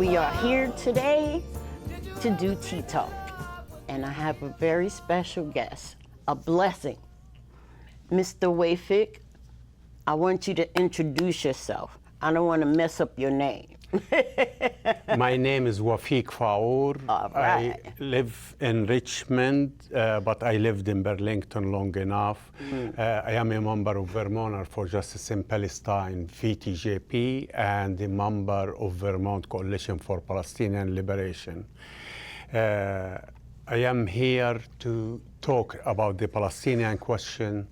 We are here today to do Tea Talk, and I have a very special guest, a blessing. Mr. Wafic, I want you to introduce yourself. I don't want to mess up your name. My name is Wafic Faour. All right. I live in Richmond, but I lived in Burlington long enough. I am a member of Vermonters for Justice in Palestine, VTJP, and a member of Vermont Coalition for Palestinian Liberation. I am here to talk about the Palestinian question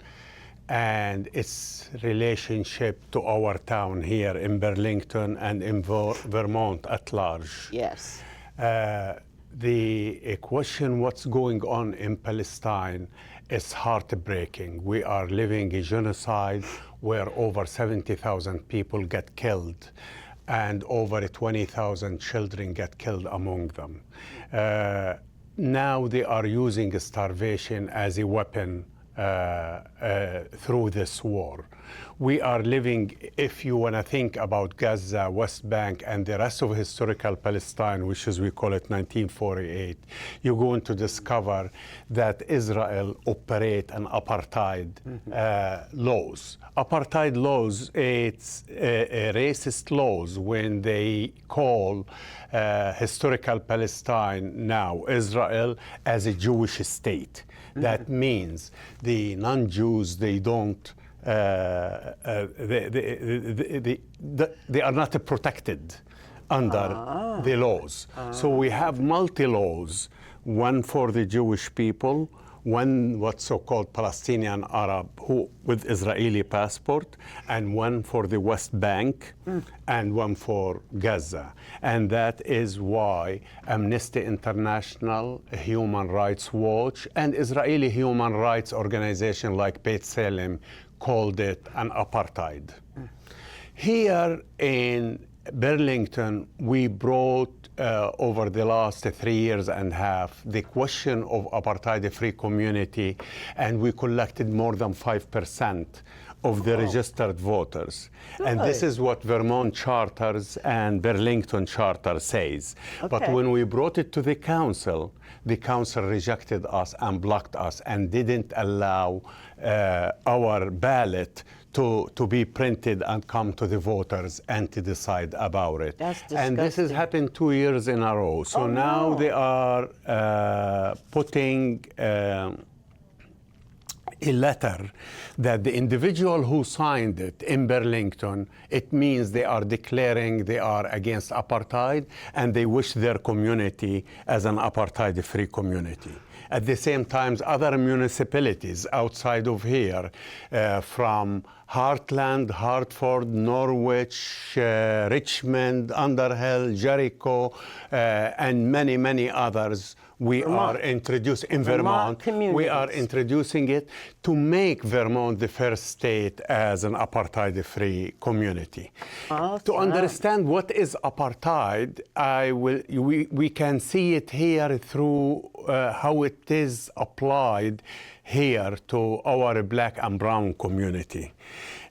and its relationship to our town here in Burlington and in Vermont at large. Yes. The question what's going on in Palestine is heartbreaking. We are living a genocide where over 70,000 people get killed and over 20,000 children get killed among them. Now they are using starvation as a weapon through this war. We are living, if you want to think about Gaza, West Bank, and the rest of historical Palestine, which is we call it 1948, you're going to discover that Israel operate an apartheid laws. Apartheid laws, it's racist laws when they call historical Palestine, now Israel, as a Jewish state. That means the non-Jews, they don't, they are not protected under the laws. So we have multi-laws, one for the Jewish people, one what's so-called Palestinian Arab who with Israeli passport, and one for the West Bank, and one for Gaza. And that is why Amnesty International, Human Rights Watch, and Israeli human rights organization like Beit Salem called it an apartheid. Here in Burlington, we brought over the last 3 years and a half the question of apartheid-free community, and we collected more than 5% of the registered voters. Good. And this is what Vermont charters and Burlington charter says. Okay. But when we brought it to the council rejected us and blocked us and didn't allow our ballot to be printed and come to the voters and to decide about it. That's disgusting. And this has happened 2 years in a row. So now they are putting a letter that the individual who signed it in Burlington, it means they are declaring they are against apartheid and they wish their community as an apartheid-free community. At the same time, other municipalities outside of here, from Heartland, Hartford, Norwich, Richmond, Underhill, Jericho, and many, many others, we are introducing in Vermont. We are introducing it to make Vermont the first state as an apartheid-free community. Awesome. To understand what is apartheid, we can see it here through how it is applied here to our black and brown community.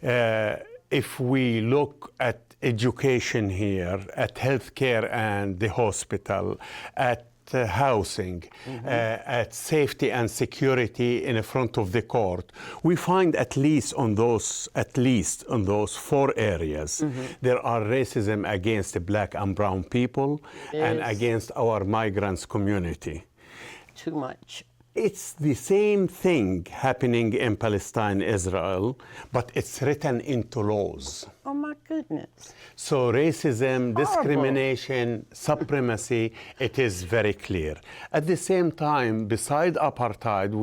If we look at education here, at healthcare and the hospital, at housing, at safety and security in front of the court, we find at least on those 4 areas, there are racism against the black and brown people and against our migrants community. Too much. It's the same thing happening in Palestine, Israel, but it's written into laws. Oh my goodness. So racism, discrimination, supremacy, it is very clear. At the same time, beside apartheid,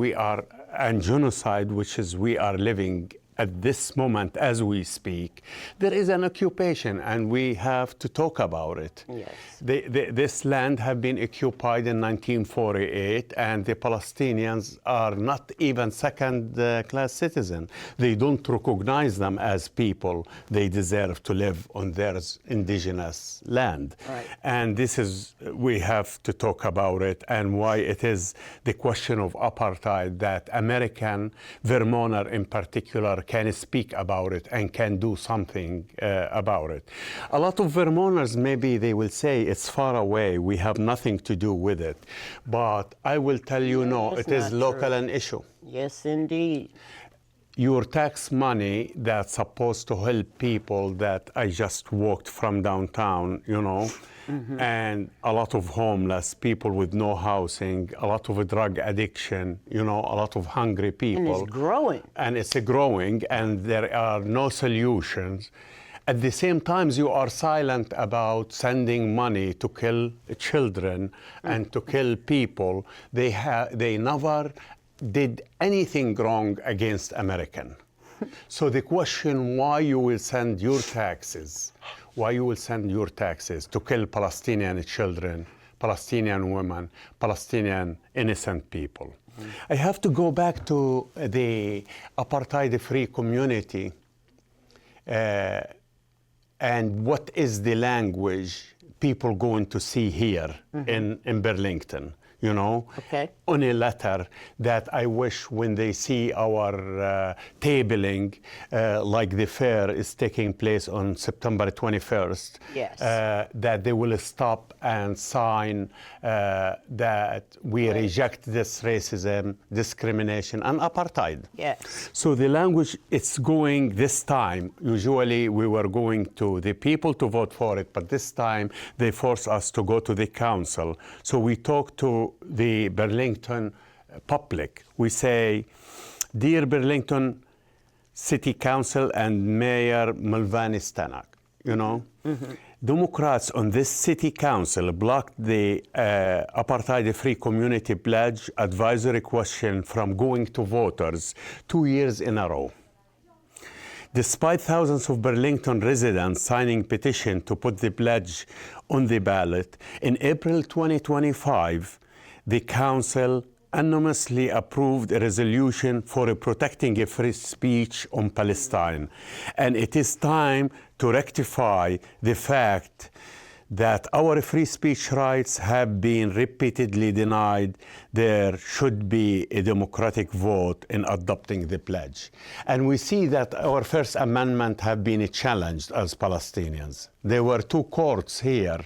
and genocide, which is we are living at this moment as we speak, there is an occupation and we have to talk about it. Yes. This land have been occupied in 1948 and the Palestinians are not even second-class citizens. They don't recognize them as people. They deserve to live on their indigenous land. Right. And this is, we have to talk about it and why it is the question of apartheid that American, Vermonter in particular, can speak about it and can do something about it. A lot of Vermonters, maybe they will say it's far away, we have nothing to do with it. But I will tell you, no, That's it is not local true. an issue. Yes, indeed. Your tax money that's supposed to help people that I just walked from downtown, you know, and a lot of homeless people with no housing, a lot of drug addiction, you know, a lot of hungry people. And it's growing. And it's growing, and there are no solutions. At the same time, you are silent about sending money to kill children and to kill people. They never did anything wrong against American. So the question why you will send your taxes to kill Palestinian children, Palestinian women, Palestinian innocent people. I have to go back to the Apartheid-Free community and what is the language people going to see here in Burlington. You know, on a letter that I wish when they see our tabling, like the fair is taking place on September 21st, yes. That they will stop and sign that we reject this racism, discrimination, and apartheid. Yes. So the language, it's going this time. Usually we were going to the people to vote for it, but this time they force us to go to the council. So we talk to the Burlington public. We say, dear Burlington City Council and Mayor Mulvaney Stanak, you know, Democrats on this city council blocked the Apartheid-Free Community Pledge advisory question from going to voters 2 years in a row. Despite thousands of Burlington residents signing petition to put the pledge on the ballot, in April 2025, the council unanimously approved a resolution for protecting a free speech on Palestine. And it is time to rectify the fact that our free speech rights have been repeatedly denied. There should be a democratic vote in adopting the pledge. And we see that our First Amendment have been challenged as Palestinians. There were 2 courts here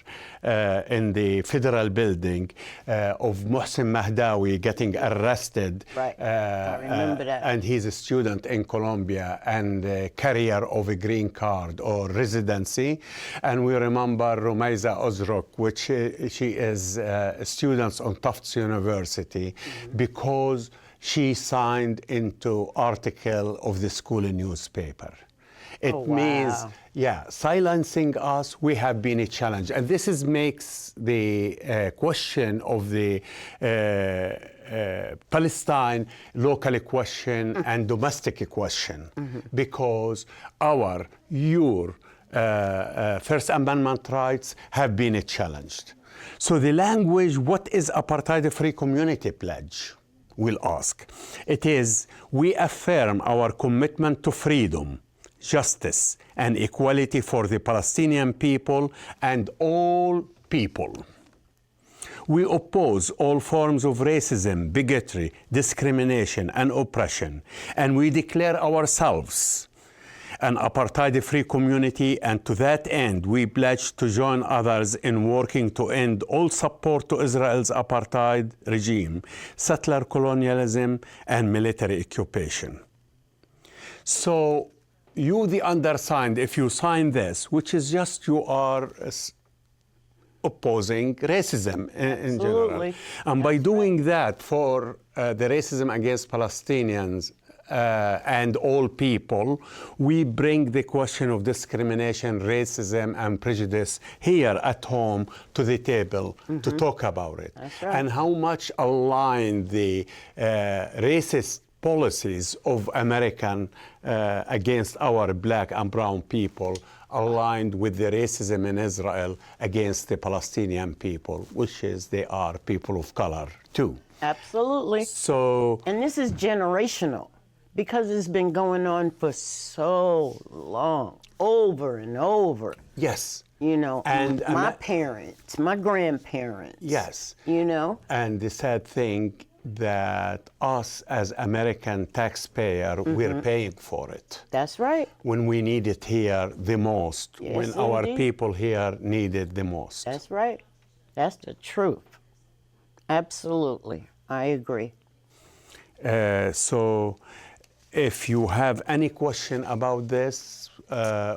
in the federal building of Mohsen Mahdawi getting arrested. Right. I remember that. And he's a student in Colombia and a carrier of a green card or residency. And we remember Rumaiza Ozrok, which she is a student on Tufts University because she signed into article of the school newspaper. It means, silencing us, we have been a challenge. And this makes the question of the Palestine local question and domestic question, because your First Amendment rights have been challenged. So the language, what is Apartheid-Free Community Pledge? We'll ask. It is, we affirm our commitment to freedom, justice, and equality for the Palestinian people and all people. We oppose all forms of racism, bigotry, discrimination, and oppression, and we declare ourselves an apartheid-free community, and to that end, we pledge to join others in working to end all support to Israel's apartheid regime, settler colonialism, and military occupation. So, you, the undersigned, if you sign this, which is just you are opposing racism in general. And by doing that for the racism against Palestinians and all people, we bring the question of discrimination, racism, and prejudice here at home to the table to talk about it. That's right. And how much align the racist policies of American against our black and brown people aligned with the racism in Israel against the Palestinian people, which is they are people of color too. Absolutely. So, and this is generational because it's been going on for so long, over and over. Yes. You know, and my parents, my grandparents. Yes. You know? And the sad thing, that us as American taxpayer, we're paying for it. That's right. When we need it here the most, Yes, when our indeed. people here need it the most. That's right. That's the truth. Absolutely. I agree. So if you have any question about this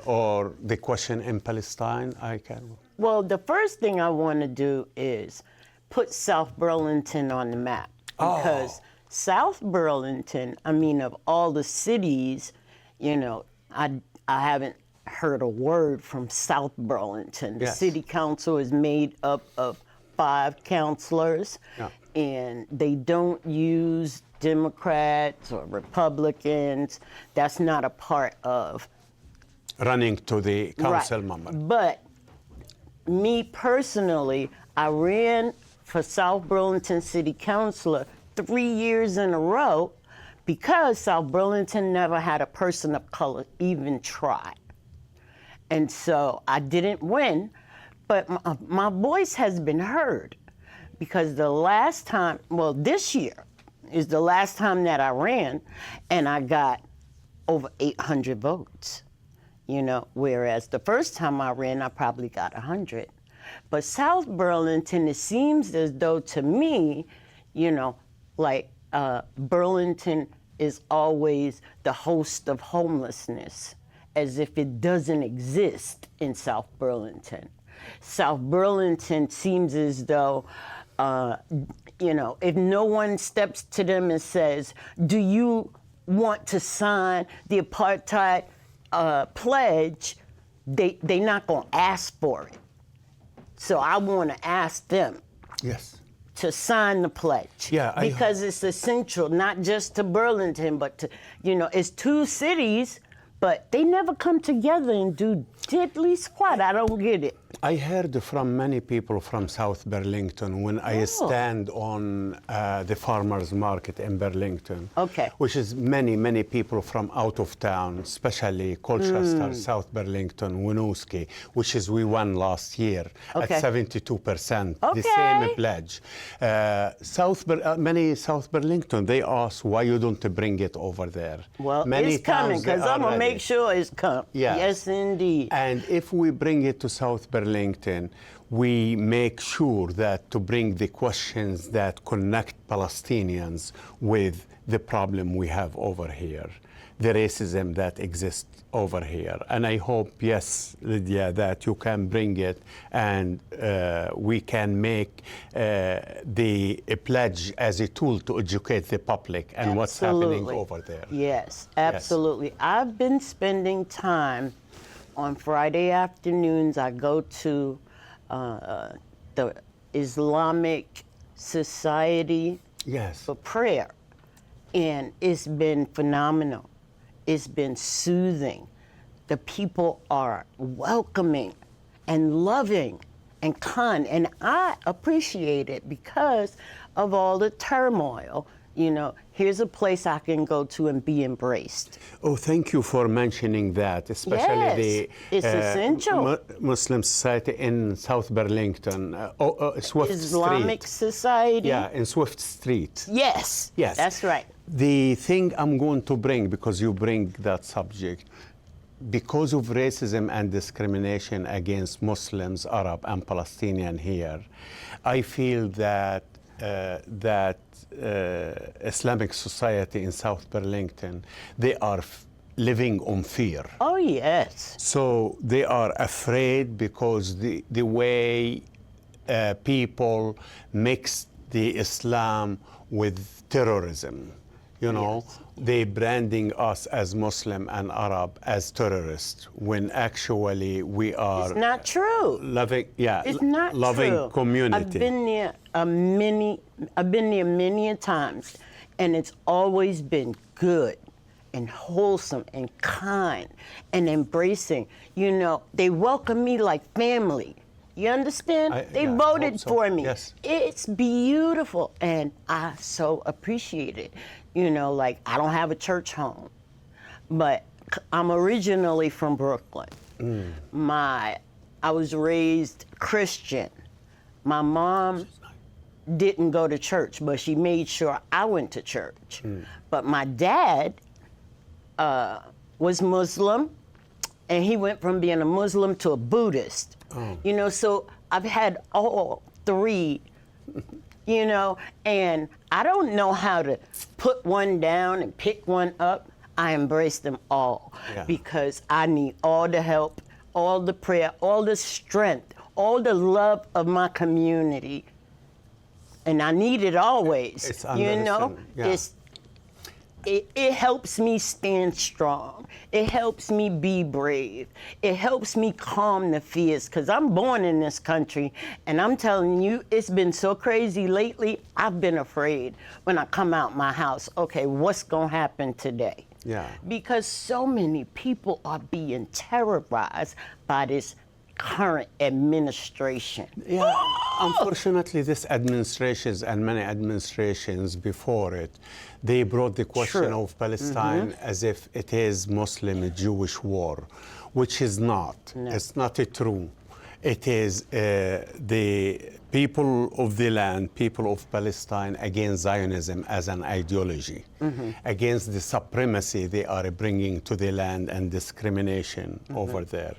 or the question in Palestine, I can. Well, the first thing I want to do is put South Burlington on the map. Because South Burlington, I mean, of all the cities, you know, I haven't heard a word from South Burlington. The Yes. city council is made up of 5 councilors, Yeah. and they don't use Democrats or Republicans. That's not a part of Running to the council right. member. But me personally, I ran for South Burlington City Councilor 3 years in a row because South Burlington never had a person of color even try. And so I didn't win, but my voice has been heard because the last time, well, this year is the last time that I ran, and I got over 800 votes, you know, whereas the first time I ran, I probably got 100. But South Burlington, it seems as though to me, you know, like Burlington is always the host of homelessness, as if it doesn't exist in South Burlington. South Burlington seems as though, you know, if no one steps to them and says, do you want to sign the apartheid pledge, they're not going to ask for it. So I want to ask them Yes. to sign the pledge. Yeah, because it's essential, not just to Burlington, but to, you know, it's 2 cities, but they never come together and do diddly squat. I don't get it. I heard from many people from South Burlington when I stand on the farmers market in Burlington, which is many people from out of town, especially Colchester, South Burlington, Winooski, which is we won last year at 72%, the same pledge. Many South Burlington, they ask why you don't bring it over there. Well, many it's coming, because I'm going to make sure it's coming. Yes, indeed. And if we bring it to South Burlington, we make sure that to bring the questions that connect Palestinians with the problem we have over here, the racism that exists over here. And I hope, yes, Lydia, that you can bring it and we can make a pledge as a tool to educate the public and what's happening over there. Yes, absolutely. Yes. I've been spending time on Friday afternoons. I go to the Islamic Society for prayer, and it's been phenomenal. It's been soothing. The people are welcoming and loving and kind, and I appreciate it because of all the turmoil. You know, here's a place I can go to and be embraced. Oh, thank you for mentioning that, especially it's essential. Muslim Society in South Burlington, Swift Islamic Street. Society? Yeah, in Swift Street. Yes, that's right. The thing I'm going to bring, because you bring that subject, because of racism and discrimination against Muslims, Arab, and Palestinian here, I feel that Islamic Society in South Burlington, they are living on fear. Oh, yes. So they are afraid because the way people mix the Islam with terrorism. You know, they branding us as Muslim and Arab as terrorists when actually we are. It's not true. Loving, it's not loving true. community. I've been there many times, and it's always been good and wholesome and kind and embracing. You know, they welcome me like family. You understand? They voted for me. Yes. It's beautiful, and I so appreciate it. You know, like, I don't have a church home, but I'm originally from Brooklyn. I was raised Christian. My mom didn't go to church, but she made sure I went to church. But my dad was Muslim, and he went from being a Muslim to a Buddhist. You know, so I've had all three, you know, and I don't know how to put one down and pick one up. I embrace them all because I need all the help, all the prayer, all the strength, all the love of my community. And I need it always, It's you know? yeah. It helps me stand strong. It helps me be brave. It helps me calm the fears, because I'm born in this country, and I'm telling you, it's been so crazy lately, I've been afraid when I come out my house, okay, what's gonna happen today? Yeah. Because so many people are being terrorized by this current administration. Yeah, unfortunately, this administration and many administrations before it, they brought the question of Palestine as if it is Muslim-Jewish war, which is not. No. It's not true. It is the people of the land, people of Palestine, against Zionism as an ideology, against the supremacy they are bringing to the land and discrimination over there.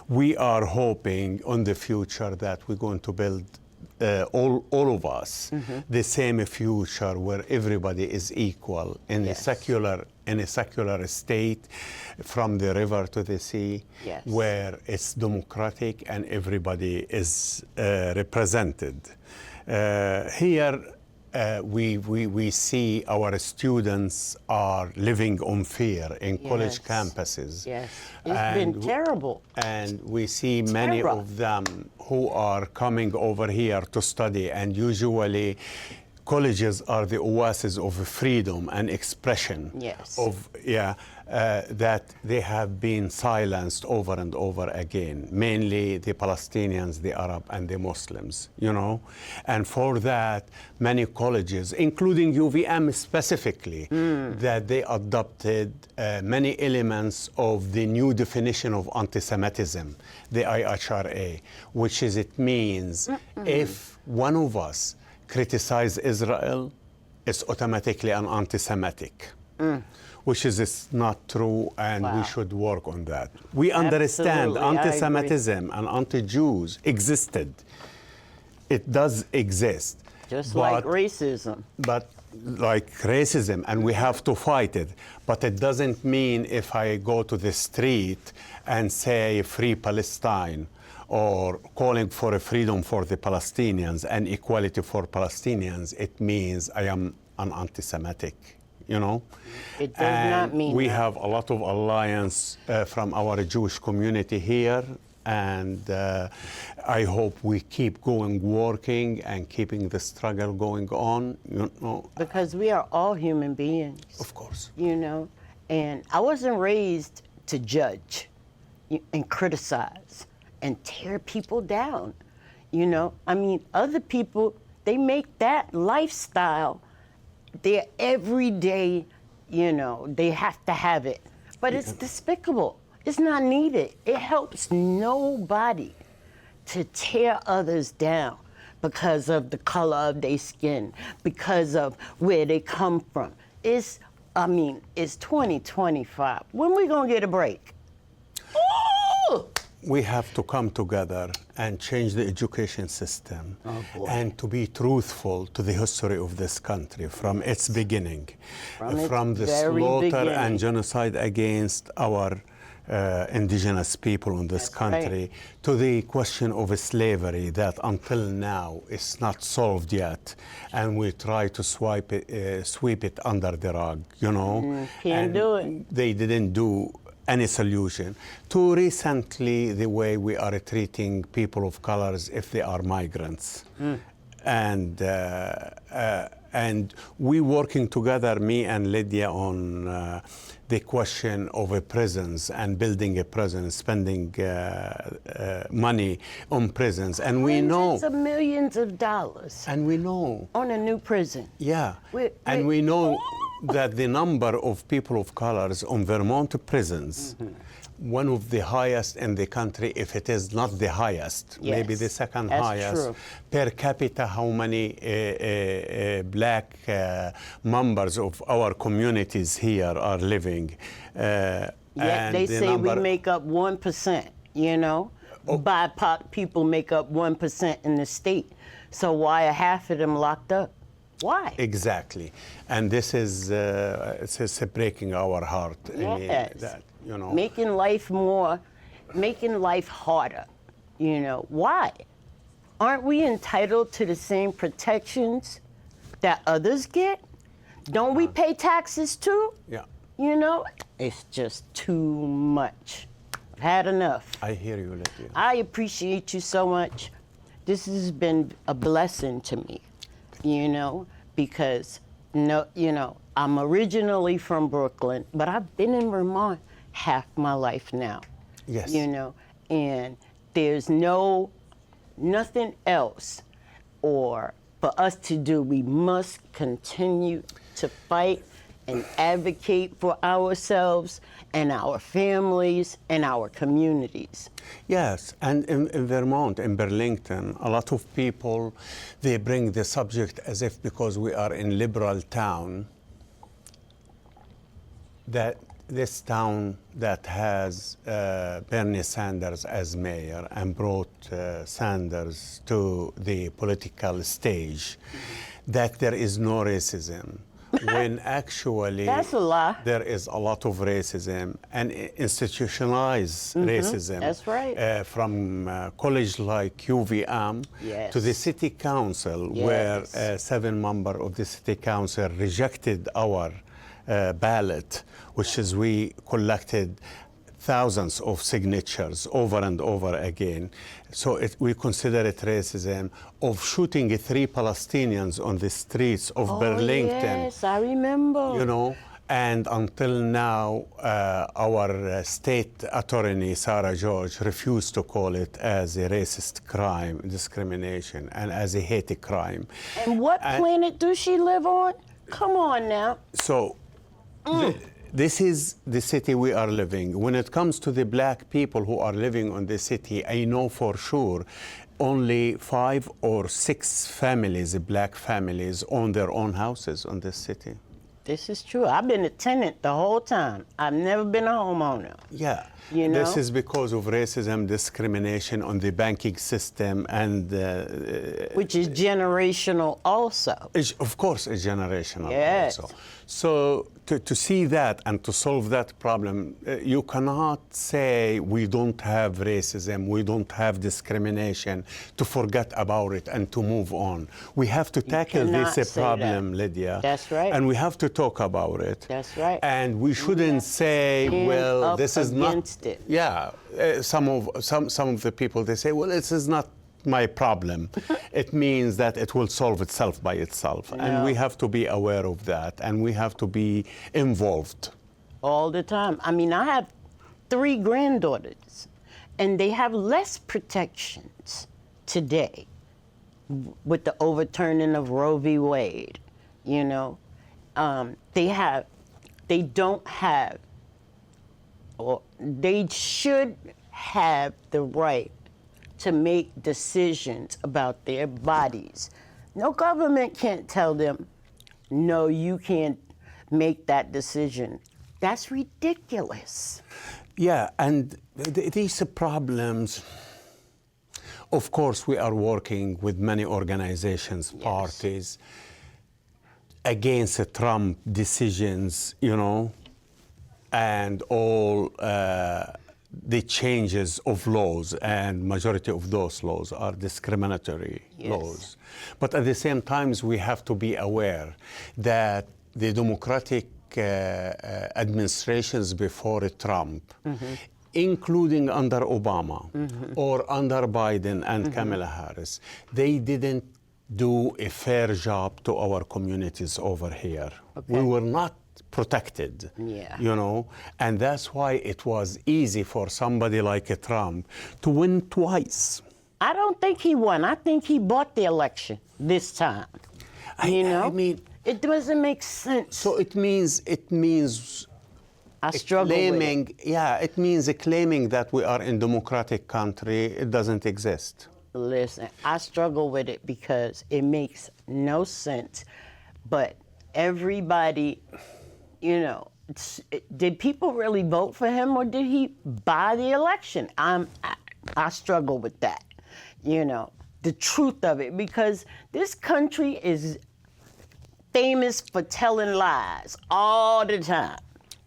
We are hoping in the future that we're going to build all of us the same future where everybody is equal in a secular state, from the river to the sea, where it's democratic and everybody is represented. Here we see our students are living on fear in college campuses. Yes, it's been terrible. And we see many of them who are coming over here to study, and usually colleges are the oasis of freedom and expression. That they have been silenced over and over again, mainly the Palestinians, the Arab, and the Muslims, you know. And for that, many colleges, including UVM specifically, that they adopted many elements of the new definition of anti-Semitism, the IHRA, which is, it means if one of us criticize Israel, it's automatically an anti-Semitic. Which is not true, and we should work on that. We understand anti-Semitism and anti-Jews existed. It does exist. Just like racism. But like racism, and we have to fight it. But it doesn't mean if I go to the street and say free Palestine, or calling for a freedom for the Palestinians and equality for Palestinians, it means I am an anti-Semitic. You know, it does not mean we that. have a lot of alliance from our Jewish community here, and I hope we keep going, working, and keeping the struggle going on. You know, because we are all human beings. Of course. You know, and I wasn't raised to judge and criticize and tear people down. You know, I mean, other people, they make that lifestyle their everyday, you know, they have to have it. But it's despicable. It's not needed. It helps nobody to tear others down because of the color of their skin, because of where they come from. It's 2025. When we gonna get a break? Ooh! We have to come together and change the education system and to be truthful to the history of this country from its beginning, from the slaughter and genocide against our indigenous people in this country, to the question of slavery that until now is not solved yet, and we try to sweep it under the rug, you know. Can't do it. They didn't do any solution. To recently, the way we are treating people of colors if they are migrants. And we working together, me and Lydia, on the question of prisons and building a prison, spending money on prisons. And we know hundreds of millions of dollars. And we know on a new prison. Yeah. And we know that the number of people of colors on Vermont prisons one of the highest in the country, if it is not the highest, maybe the second highest. True. Per capita, how many black members of our communities here are living. Yeah, they say we make up 1%, you know? BIPOC people make up 1% in the state. So why are half of them locked up? Why? Exactly. And this is it's breaking our heart. Yes. I mean, that, you know. Making life harder, you know. Why? Aren't we entitled to the same protections that others get? Don't we pay taxes too? Yeah. You know, it's just too much. I've had enough. I hear you, Lydia. I appreciate you so much. This has been a blessing to me, you know, because, you know, I'm originally from Brooklyn, but I've been in Vermont half my life now. Yes. You know, and there's nothing else or for us to do. We must continue to fight and advocate for ourselves and our families and our communities. Yes, and in Vermont, in Burlington, a lot of people, they bring the subject as if because we are in liberal town, that this town that has Bernie Sanders as mayor and brought Sanders to the political stage, that there is no racism. When actually That's a lie. there is a lot of racism and institutionalized racism. That's right. From college like UVM Yes. to the city council, where Yes. 7 members of the city council rejected our ballot, which is we collected thousands of signatures over and over again. So we consider it racism of shooting 3 Palestinians on the streets of Burlington. Yes, I remember. You know, and until now, our state attorney, Sarah George, refused to call it as a racist crime, discrimination, and as a hate crime. And what planet does she live on? Come on now. So, this is the city we are living. When it comes to the black people who are living on the city, I know for sure only 5 or 6 families, black families, own their own houses on this city. This is true. I've been a tenant the whole time. I've never been a homeowner. Yeah. You know? This is because of racism, discrimination on the banking system, and Which is generational also. of course, it's generational Yes. also. So to see that and to solve that problem, you cannot say we don't have racism, we don't have discrimination, to forget about it and to move on. We have to tackle cannot this say problem, that. Lydia. That's right. And we have to talk about it. That's right. And we shouldn't say, Stand well, up this is not. against it. Yeah, some of the people, they say, well, this is not my problem. It means that it will solve itself by itself. No. And we have to be aware of that, and we have to be involved. All the time. I mean, I have 3 granddaughters, and they have less protections today with the overturning of Roe v. Wade. You know, they don't have, or they should have the right to make decisions about their bodies. No government can't tell them, no, you can't make that decision. That's ridiculous. Yeah, and these problems, of course, we are working with many organizations, parties, against Trump decisions, you know, and all the changes of laws, and majority of those laws are discriminatory laws. But at the same time, we have to be aware that the Democratic administrations before Trump, including under Obama or under Biden and Kamala Harris, they didn't do a fair job to our communities over here. We were not protected, you know, and that's why it was easy for somebody like Trump to win twice. I don't think he won. I think he bought the election this time. You know, I mean, it doesn't make sense. so it means I struggle with it. Claiming, yeah, it means claiming that we are in democratic country. It doesn't exist. Listen, I struggle with it because it makes no sense. But everybody, you know, did people really vote for him or did he buy the election? I struggle with that, you know, the truth of it, because this country is famous for telling lies all the time.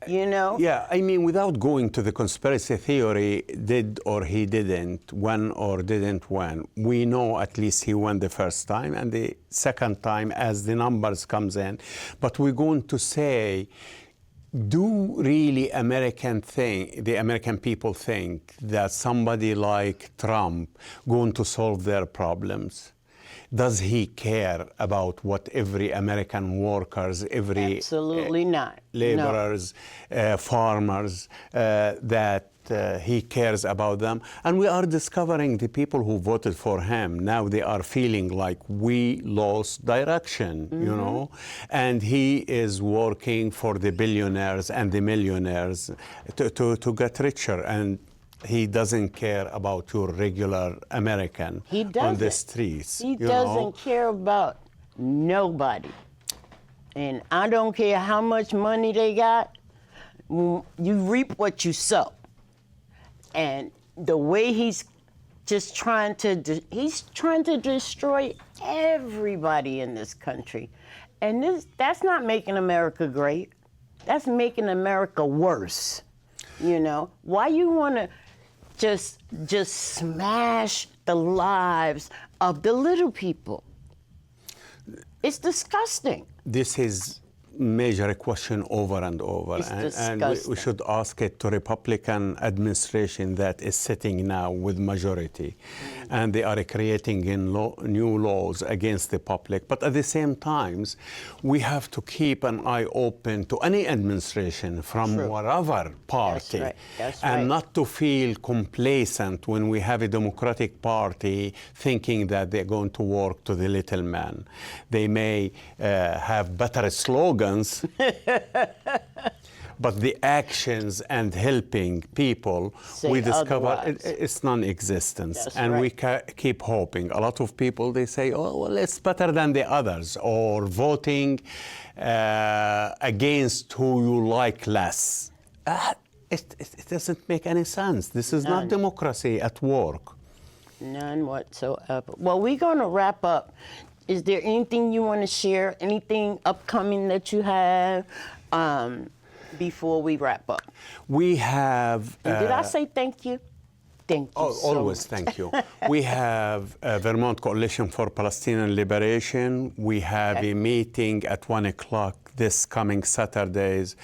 You know? Yeah, I mean, without going to the conspiracy theory, did or he didn't, won or didn't win, we know at least he won the first time and the second time as the numbers comes in. But we're going to say, do really the American people think that somebody like Trump going to solve their problems? Does he care about what every American workers, every Absolutely not. laborers, farmers, that he cares about them? And we are discovering the people who voted for him, now they are feeling like we lost direction, you know? And he is working for the billionaires and the millionaires to get richer. And he doesn't care about your regular American on the streets. He doesn't care about nobody. And I don't care how much money they got, you reap what you sow. And the way he's just trying to destroy everybody in this country. And that's not making America great. That's making America worse. You know, why you want to just smash the lives of the little people? It's disgusting. This is major question over and over. And we should ask it to Republican administration that is sitting now with majority. And they are creating new laws against the public. But at the same time, we have to keep an eye open to any administration from whatever party. That's and right. not to feel complacent when we have a Democratic Party thinking that they're going to work to the little man. They may have better slogans, but the actions and helping people, we discover it's non-existent. And we keep hoping. A lot of people, they say, oh, well, it's better than the others, or voting against who you like less. It doesn't make any sense. This is not democracy at work. None whatsoever. Well, we're going to wrap up. Is there anything you want to share? Anything upcoming that you have before we wrap up? We have... And did I say thank you? Thank you always thank you. We have Vermont Coalition for Palestinian Liberation. We have a meeting at 1 o'clock this coming Saturdays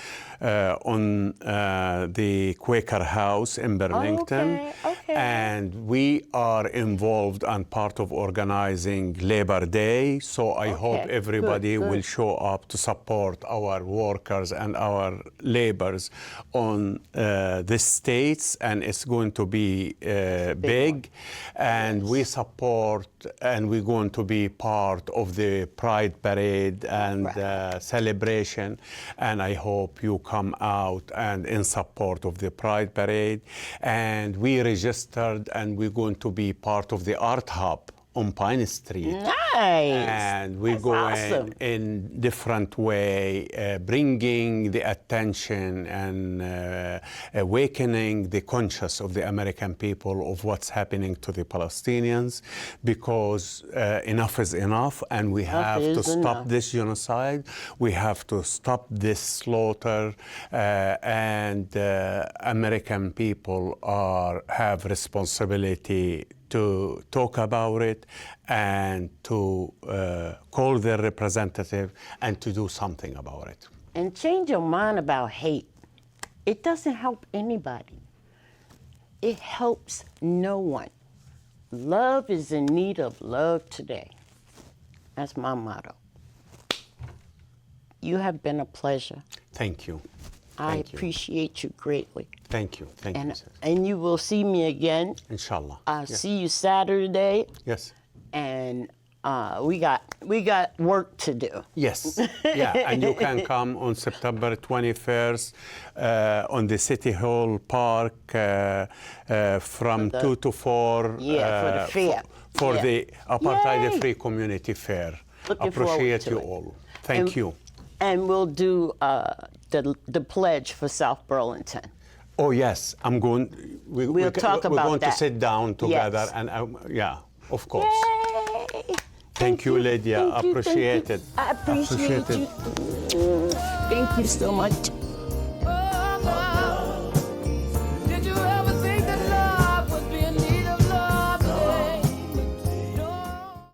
on the Quaker House in Burlington. And we are involved and part of organizing Labor Day. So I hope everybody will show up to support our workers and our laborers on the states. And it's going to be big. And we support, and we're going to be part of the Pride Parade and celebration. And I hope you come out and in support of the Pride Parade. And we registered, and we're going to be part of the Art Hub on Pine Street. Nice. And we're going in different way, bringing the attention and awakening the conscience of the American people of what's happening to the Palestinians, because enough is enough, and we have to stop this genocide. We have to stop this slaughter, and American people have responsibility to talk about it and to call their representative and to do something about it. And change your mind about hate. It doesn't help anybody. It helps no one. Love is in need of love today. That's my motto. You have been a pleasure. Thank you. I appreciate you greatly. Thank you. Thank you. And you will see me again. Inshallah. I'll see you Saturday. Yes. And we got work to do. Yes, yeah, and you can come on September 21st on the City Hall Park from 2 to 4. Yeah, for the fair. For Yeah. the Apartheid-Free Yay. Community Fair. Looking forward Appreciate to you it. all. Thank you. And we'll do the pledge for South Burlington. Oh yes, I'm going. We'll talk we're about going that. to sit down together, Yes. and yeah, of course. Yay! Thank you, Lydia. Thank you, Appreciate thank you. it. I appreciate Appreciate it. you. Thank you so much.